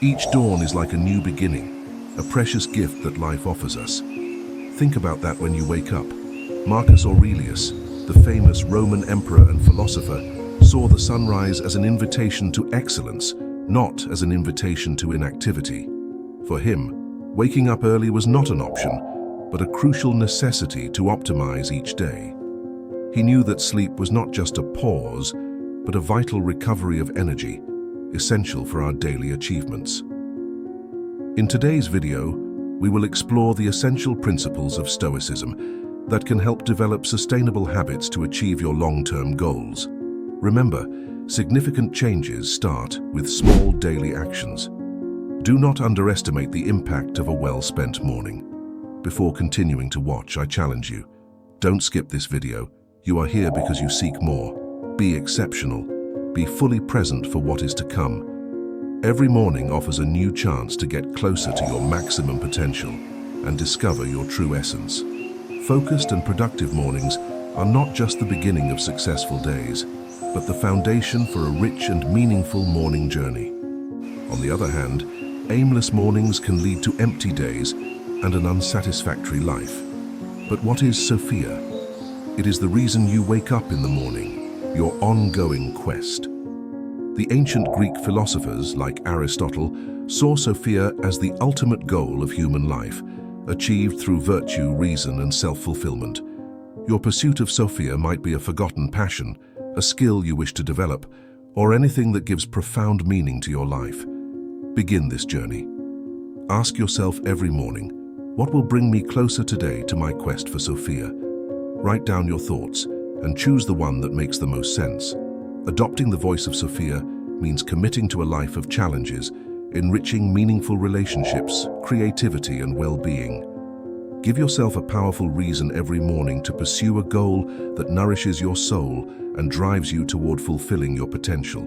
Each dawn is like a new beginning, a precious gift that life offers us. Think about that when you wake up. Marcus Aurelius, the famous Roman emperor and philosopher, saw the sunrise as an invitation to excellence, not as an invitation to inactivity. For him, waking up early was not an option, but a crucial necessity to optimize each day. He knew that sleep was not just a pause, but a vital recovery of energy, essential for our daily achievements. In today's video, we will explore the essential principles of Stoicism that can help develop sustainable habits to achieve your long-term goals. Remember, significant changes start with small daily actions. Do not underestimate the impact of a well-spent morning. Before continuing to watch, I challenge you. Don't skip this video. You are here because you seek more. Be exceptional. Be fully present for what is to come. Every morning offers a new chance to get closer to your maximum potential and discover your true essence. Focused and productive mornings are not just the beginning of successful days, but the foundation for a rich and meaningful morning journey. On the other hand, aimless mornings can lead to empty days and an unsatisfactory life. But what is Sophia? It is the reason you wake up in the morning, your ongoing quest. The ancient Greek philosophers, like Aristotle, saw Sophia as the ultimate goal of human life, achieved through virtue, reason, and self-fulfillment. Your pursuit of Sophia might be a forgotten passion, a skill you wish to develop, or anything that gives profound meaning to your life. Begin this journey. Ask yourself every morning, what will bring me closer today to my quest for Sophia? Write down your thoughts and choose the one that makes the most sense. Adopting the voice of Sophia means committing to a life of challenges, enriching meaningful relationships, creativity, and well-being. Give yourself a powerful reason every morning to pursue a goal that nourishes your soul and drives you toward fulfilling your potential.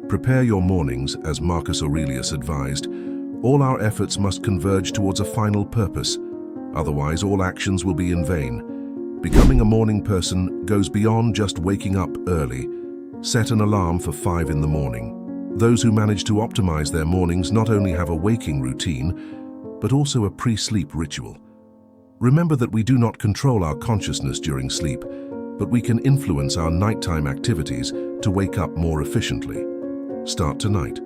Prepare your mornings, as Marcus Aurelius advised. All our efforts must converge towards a final purpose, otherwise all actions will be in vain. Becoming a morning person goes beyond just waking up early. Set an alarm for 5 in the morning. Those who manage to optimize their mornings not only have a waking routine, but also a pre-sleep ritual. Remember that we do not control our consciousness during sleep, but we can influence our nighttime activities to wake up more efficiently. Start tonight.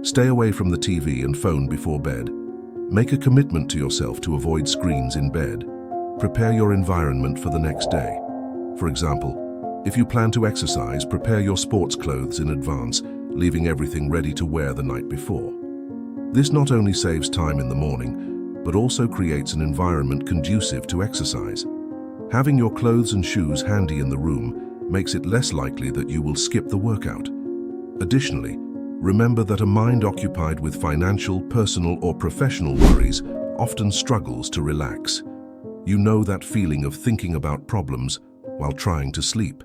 Stay away from the TV and phone before bed. Make a commitment to yourself to avoid screens in bed. Prepare your environment for the next day. For example, if you plan to exercise, prepare your sports clothes in advance, leaving everything ready to wear the night before. This not only saves time in the morning, but also creates an environment conducive to exercise. Having your clothes and shoes handy in the room makes it less likely that you will skip the workout. Additionally, remember that a mind occupied with financial, personal, or professional worries often struggles to relax. You know that feeling of thinking about problems while trying to sleep.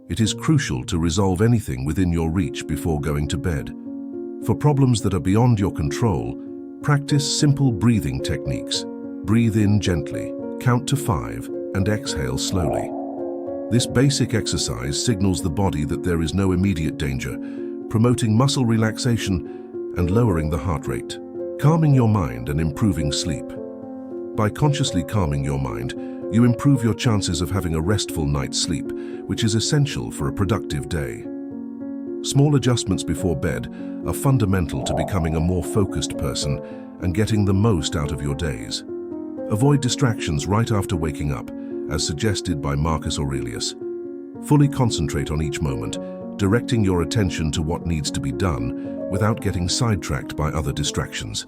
It is crucial to resolve anything within your reach before going to bed. For problems that are beyond your control, practice simple breathing techniques. Breathe in gently, count to 5, and exhale slowly. This basic exercise signals the body that there is no immediate danger, promoting muscle relaxation and lowering the heart rate, calming your mind and improving sleep. By consciously calming your mind, you improve your chances of having a restful night's sleep, which is essential for a productive day. Small adjustments before bed are fundamental to becoming a more focused person and getting the most out of your days. Avoid distractions right after waking up, as suggested by Marcus Aurelius. Fully concentrate on each moment, directing your attention to what needs to be done without getting sidetracked by other distractions.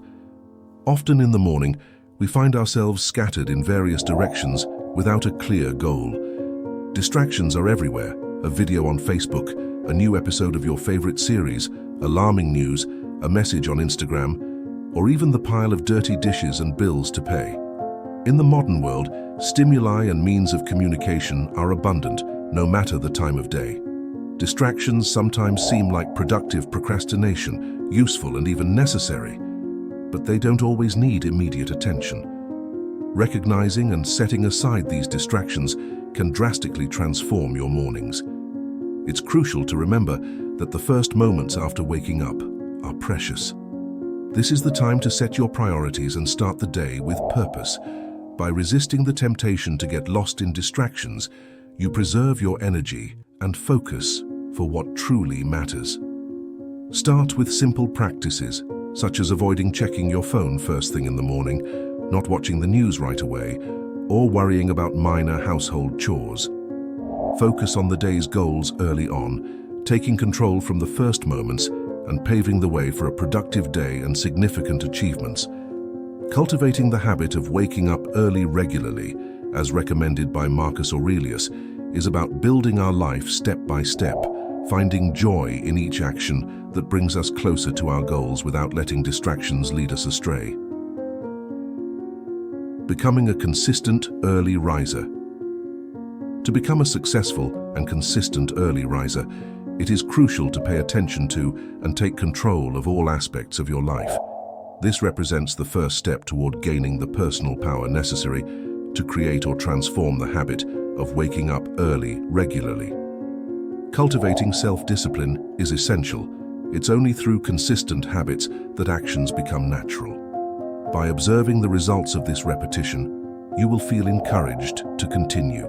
Often in the morning, we find ourselves scattered in various directions without a clear goal. Distractions are everywhere: a video on Facebook, a new episode of your favorite series, alarming news, a message on Instagram, or even the pile of dirty dishes and bills to pay. In the modern world, stimuli and means of communication are abundant, no matter the time of day. Distractions sometimes seem like productive procrastination, useful and even necessary, but they don't always need immediate attention. Recognizing and setting aside these distractions can drastically transform your mornings. It's crucial to remember that the first moments after waking up are precious. This is the time to set your priorities and start the day with purpose. By resisting the temptation to get lost in distractions, you preserve your energy and focus for what truly matters. Start with simple practices, such as avoiding checking your phone first thing in the morning, not watching the news right away, or worrying about minor household chores. Focus on the day's goals early on, taking control from the first moments and paving the way for a productive day and significant achievements. Cultivating the habit of waking up early regularly, as recommended by Marcus Aurelius, is about building our life step by step, finding joy in each action that brings us closer to our goals without letting distractions lead us astray. Becoming a consistent early riser. To become a successful and consistent early riser, it is crucial to pay attention to and take control of all aspects of your life. This represents the first step toward gaining the personal power necessary to create or transform the habit of waking up early regularly. Cultivating self-discipline is essential. It's only through consistent habits that actions become natural. By observing the results of this repetition, you will feel encouraged to continue.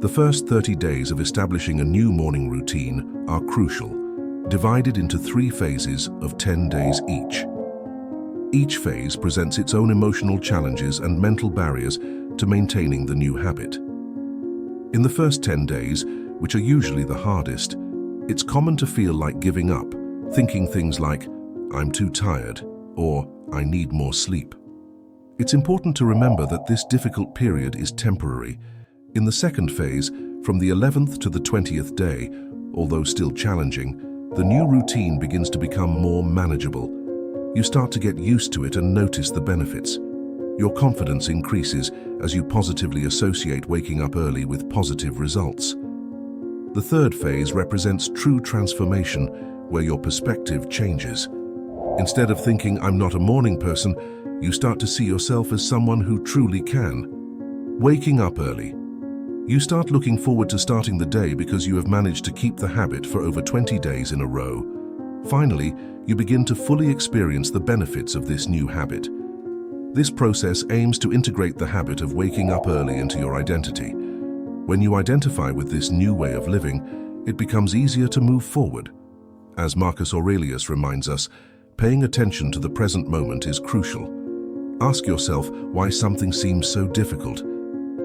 The first 30 days of establishing a new morning routine are crucial, divided into 3 phases of 10 days each. Each phase presents its own emotional challenges and mental barriers to maintaining the new habit. In the first 10 days, which are usually the hardest, it's common to feel like giving up, thinking things like, "I'm too tired," or "I need more sleep." It's important to remember that this difficult period is temporary. In the second phase, from the 11th to the 20th day, although still challenging, the new routine begins to become more manageable. You start to get used to it and notice the benefits. Your confidence increases as you positively associate waking up early with positive results. The third phase represents true transformation, where your perspective changes. Instead of thinking, "I'm not a morning person," you start to see yourself as someone who truly can. Waking up early. You start looking forward to starting the day because you have managed to keep the habit for over 20 days in a row. Finally, you begin to fully experience the benefits of this new habit. This process aims to integrate the habit of waking up early into your identity. When you identify with this new way of living, it becomes easier to move forward. As Marcus Aurelius reminds us, paying attention to the present moment is crucial. Ask yourself why something seems so difficult.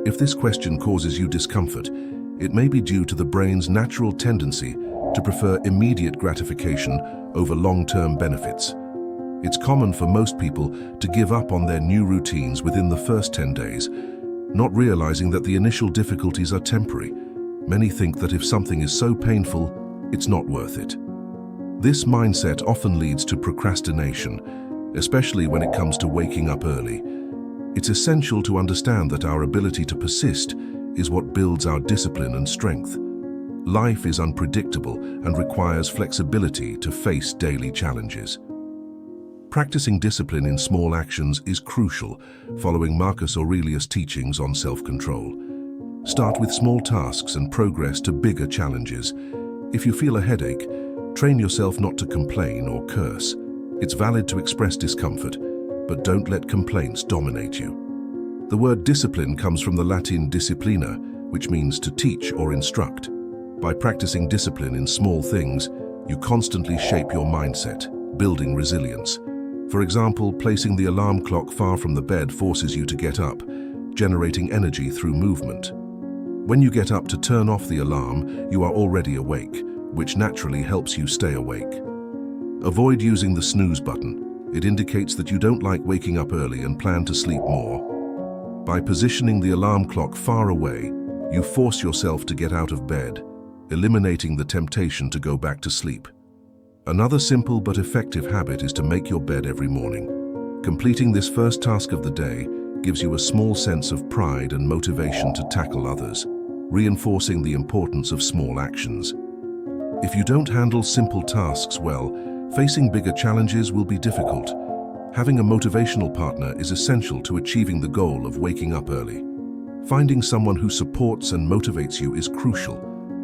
If this question causes you discomfort, it may be due to the brain's natural tendency to prefer immediate gratification over long-term benefits. It's common for most people to give up on their new routines within the first 10 days, not realizing that the initial difficulties are temporary. Many think that if something is so painful, it's not worth it. This mindset often leads to procrastination, especially when it comes to waking up early. It's essential to understand that our ability to persist is what builds our discipline and strength. Life is unpredictable and requires flexibility to face daily challenges. Practicing discipline in small actions is crucial, following Marcus Aurelius' teachings on self-control. Start with small tasks and progress to bigger challenges. If you feel a headache, train yourself not to complain or curse. It's valid to express discomfort, but don't let complaints dominate you. The word discipline comes from the Latin disciplina, which means to teach or instruct. By practicing discipline in small things, you constantly shape your mindset, building resilience. For example, placing the alarm clock far from the bed forces you to get up, generating energy through movement. When you get up to turn off the alarm, you are already awake, which naturally helps you stay awake. Avoid using the snooze button. It indicates that you don't like waking up early and plan to sleep more. By positioning the alarm clock far away, you force yourself to get out of bed, eliminating the temptation to go back to sleep. Another simple but effective habit is to make your bed every morning. Completing this first task of the day gives you a small sense of pride and motivation to tackle others, reinforcing the importance of small actions. If you don't handle simple tasks well, facing bigger challenges will be difficult. Having a motivational partner is essential to achieving the goal of waking up early. Finding someone who supports and motivates you is crucial,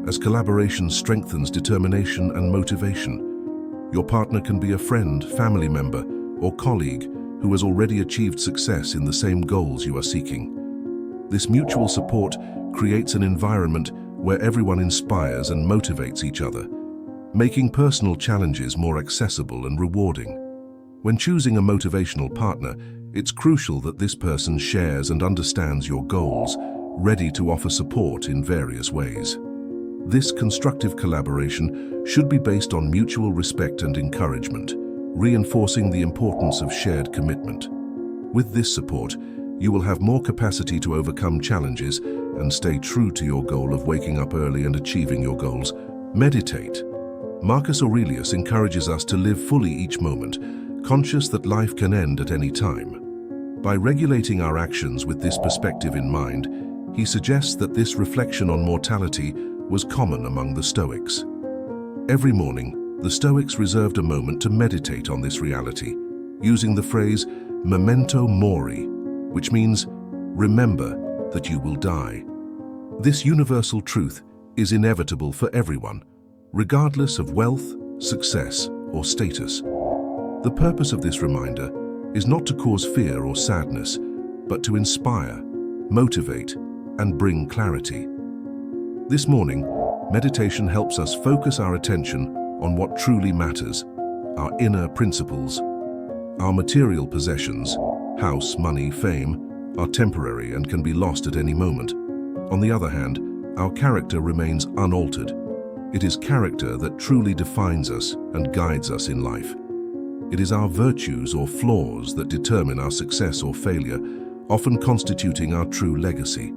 as collaboration strengthens determination and motivation. Your partner can be a friend, family member, or colleague who has already achieved success in the same goals you are seeking. This mutual support creates an environment where everyone inspires and motivates each other, making personal challenges more accessible and rewarding. When choosing a motivational partner, it's crucial that this person shares and understands your goals, ready to offer support in various ways. This constructive collaboration should be based on mutual respect and encouragement, reinforcing the importance of shared commitment. With this support, you will have more capacity to overcome challenges and stay true to your goal of waking up early and achieving your goals. Meditate. Marcus Aurelius encourages us to live fully each moment, conscious that life can end at any time. By regulating our actions with this perspective in mind, he suggests that this reflection on mortality was common among the Stoics. Every morning, the Stoics reserved a moment to meditate on this reality, using the phrase memento mori, which means remember that you will die. This universal truth is inevitable for everyone, regardless of wealth, success, or status. The purpose of this reminder is not to cause fear or sadness, but to inspire, motivate, and bring clarity. This morning, meditation helps us focus our attention on what truly matters, our inner principles. Our material possessions, house, money, fame, are temporary and can be lost at any moment. On the other hand, our character remains unaltered. It is character that truly defines us and guides us in life. It is our virtues or flaws that determine our success or failure, often constituting our true legacy.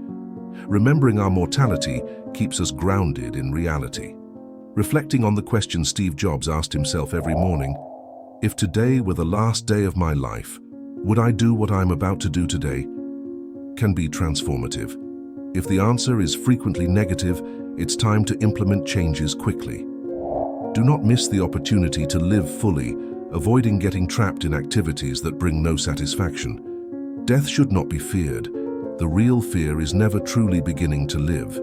Remembering our mortality keeps us grounded in reality. Reflecting on the question Steve Jobs asked himself every morning, if today were the last day of my life, would I do what I'm about to do today? Can be transformative. If the answer is frequently negative, it's time to implement changes quickly. Do not miss the opportunity to live fully, avoiding getting trapped in activities that bring no satisfaction. Death should not be feared. The real fear is never truly beginning to live.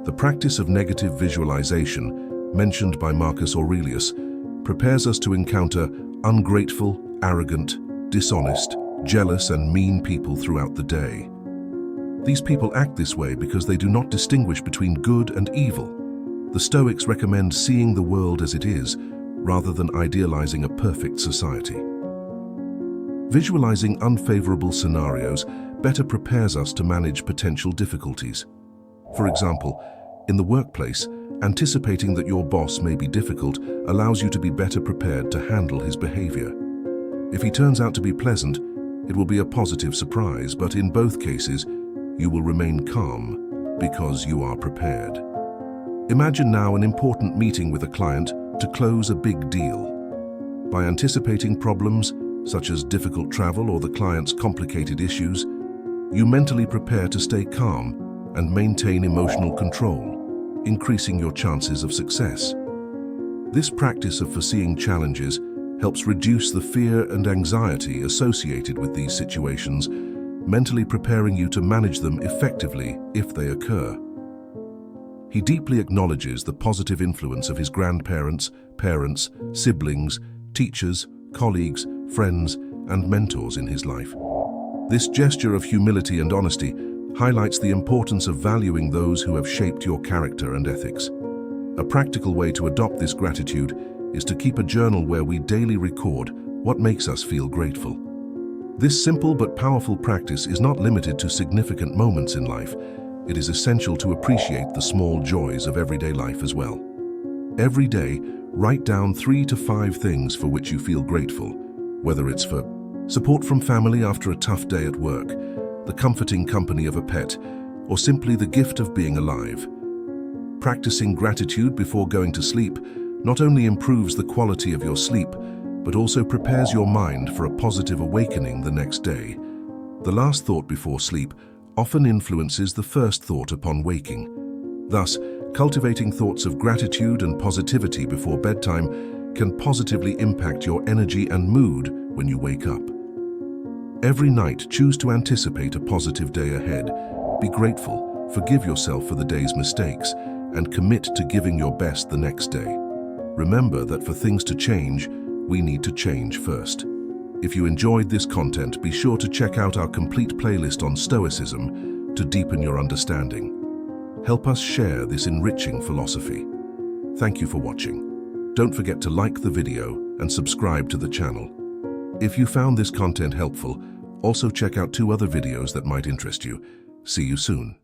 The practice of negative visualization, mentioned by Marcus Aurelius, prepares us to encounter ungrateful, arrogant, dishonest, jealous, and mean people throughout the day. These people act this way because they do not distinguish between good and evil. The Stoics recommend seeing the world as it is, rather than idealizing a perfect society. Visualizing unfavorable scenarios better prepares us to manage potential difficulties. For example, in the workplace, anticipating that your boss may be difficult allows you to be better prepared to handle his behavior. If he turns out to be pleasant, it will be a positive surprise, but in both cases, you will remain calm because you are prepared. Imagine now an important meeting with a client to close a big deal. By anticipating problems, such as difficult travel or the client's complicated issues, you mentally prepare to stay calm and maintain emotional control, increasing your chances of success. This practice of foreseeing challenges helps reduce the fear and anxiety associated with these situations, mentally preparing you to manage them effectively if they occur. He deeply acknowledges the positive influence of his grandparents, parents, siblings, teachers, colleagues, friends, and mentors in his life. This gesture of humility and honesty highlights the importance of valuing those who have shaped your character and ethics. A practical way to adopt this gratitude is to keep a journal where we daily record what makes us feel grateful. This simple but powerful practice is not limited to significant moments in life. It is essential to appreciate the small joys of everyday life as well. Every day, write down 3 to 5 things for which you feel grateful, whether it's for support from family after a tough day at work, the comforting company of a pet, or simply the gift of being alive. Practicing gratitude before going to sleep not only improves the quality of your sleep, but also prepares your mind for a positive awakening the next day. The last thought before sleep often influences the first thought upon waking. Thus, cultivating thoughts of gratitude and positivity before bedtime can positively impact your energy and mood when you wake up. Every night, choose to anticipate a positive day ahead. Be grateful, forgive yourself for the day's mistakes, and commit to giving your best the next day. Remember that for things to change, we need to change first. If you enjoyed this content, be sure to check out our complete playlist on Stoicism to deepen your understanding. Help us share this enriching philosophy. Thank you for watching. Don't forget to like the video and subscribe to the channel. If you found this content helpful, also check out 2 other videos that might interest you. See you soon.